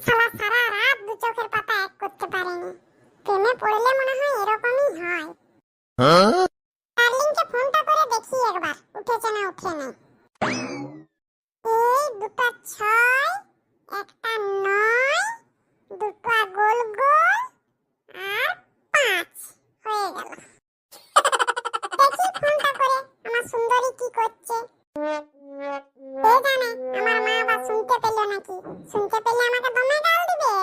শালা সারা রাত দু চোখের পাতা এক করতে পারেনি। প্রেমে পড়লে মনে হয় এরকমই হয়। ডার্লিংকে ফোনটা করে দেখি একবার উঠেছে না উঠে নেই। এই দুটো 6 একটা 9 দুটো গোল গোল আর 5 হয়ে গেল। দেখি ফোনটা করে আমার সুন্দরী কি করছে। কে জানে আমার মা আবার শুনতে পেল নাকি। শুনতে পেলে আমাকে দমে গাল দিবে।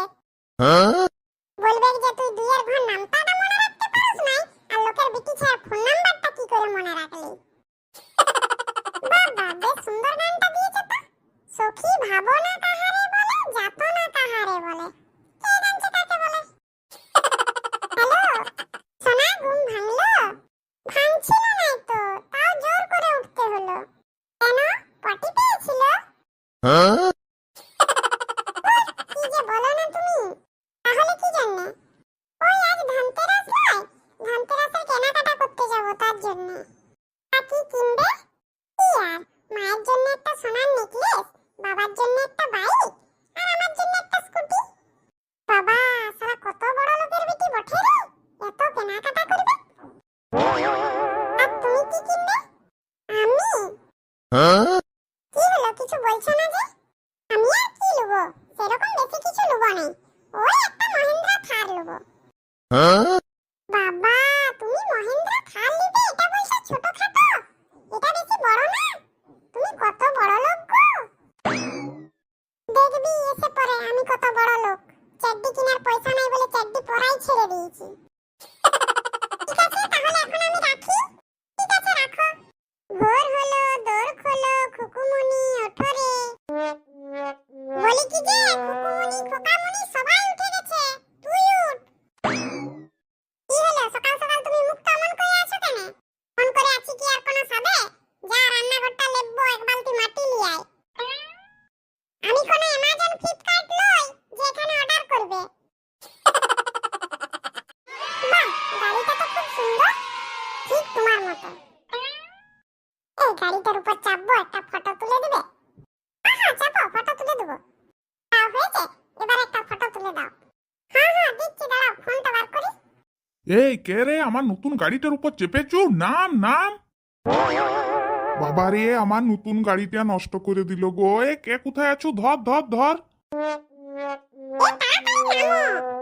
বলবে যে তুই দুইয়ের ঘর নামটাটা মনে রাখতে পারিস নাই আর লোকের বিটি ছাড় ফোন নাম্বারটা কি করে মনে রাখলি। বাবা বেশ সুন্দর গানটা দিয়েছে তো। সখী ভাবনা কাহারে বলে যাতনা কাহারে বলে। কে জানছে কাকে বলে। হ্যালো সোনা ঘুম ভাঙলো? ভাঙছিল না তো, তাও জোর করে উঠতে হলো। কেন পটি পেয়েছিল? কি যে বলো না তুমি। তাহলে কি জন্য? ওই আজ ধনতেরাস নয়, ধনতেরাসের কেনাকাটা করতে যাব তার জন্য। কি কিনবে? কি আর মায়ের জন্য একটা সোনার নেকলেস, বাবার জন্য একটা বাইক আর আমার জন্য একটা স্কুটি। বাবা সারা কত বড় লোকের বেটি বটে রে, এত কেনাকাটা করবে। আর তুমি কি কিনবে? আমি? কি হলো কিছু বলছো না যে? আমি আর কি লুবো, সেরকম বেশি কিছু লুবো নাই। ওই একটা মহিন্দ্রা থার লুবো। বাবা তুমি মহিন্দ্রা থার নিবে, এটা বলছো ছোটখাটো? এটা বেশি বড় না? তুমি কত বড় লোক গো। দেখবি এসে পরে আমি কত বড় লোক। চাড্ডি কেনার পয়সা নাই বলে চাড্ডি পরাই ছেড়ে দিয়েছি। ঠিক আছে তাহলে এখন আমি রাখি। ঠিক আছে রাখো। ভোর হলো, দোর খোলো, খুকুমনি ওঠো রে। বলি কি যে খুকুমনি খোকামনি সবাই উঠে গেছে, তুই উঠ। কি হলো সকাল সকাল তুমি মুখটা অমন করে আছো কেন? ফোন করে আছি কি আর কোনো সাবে? যা রান্নাঘরটা লেববো, এক বালতি মাটি নিয়ে আয়। আমি কোনো অ্যামাজন ফ্লিপকার্ট লই যে এখানে অর্ডার করবে। বাহ গাড়িটা তো খুব সুন্দর, ঠিক তোমার মতো। এই গাড়িটার উপর চাপবো, একটা ফটো তুলে দিবে? হ্যাঁ চাপো, ফটো তুলে দেবো। তাও হয়েছে, এবার একটা ফটো তুলে দাও। হ্যাঁ দিচ্ছি, দাঁড়াও ফোনটা বার করি। এই কে রে আমার নতুন গাড়িটার উপর চেপেছো? নাম নাম। বাবারে আমার নতুন গাড়িটা নষ্ট করে দিল গো। এ কে কোথায় আছো? ধর ধর ধর। এ তাড়াতাড়ি নামো।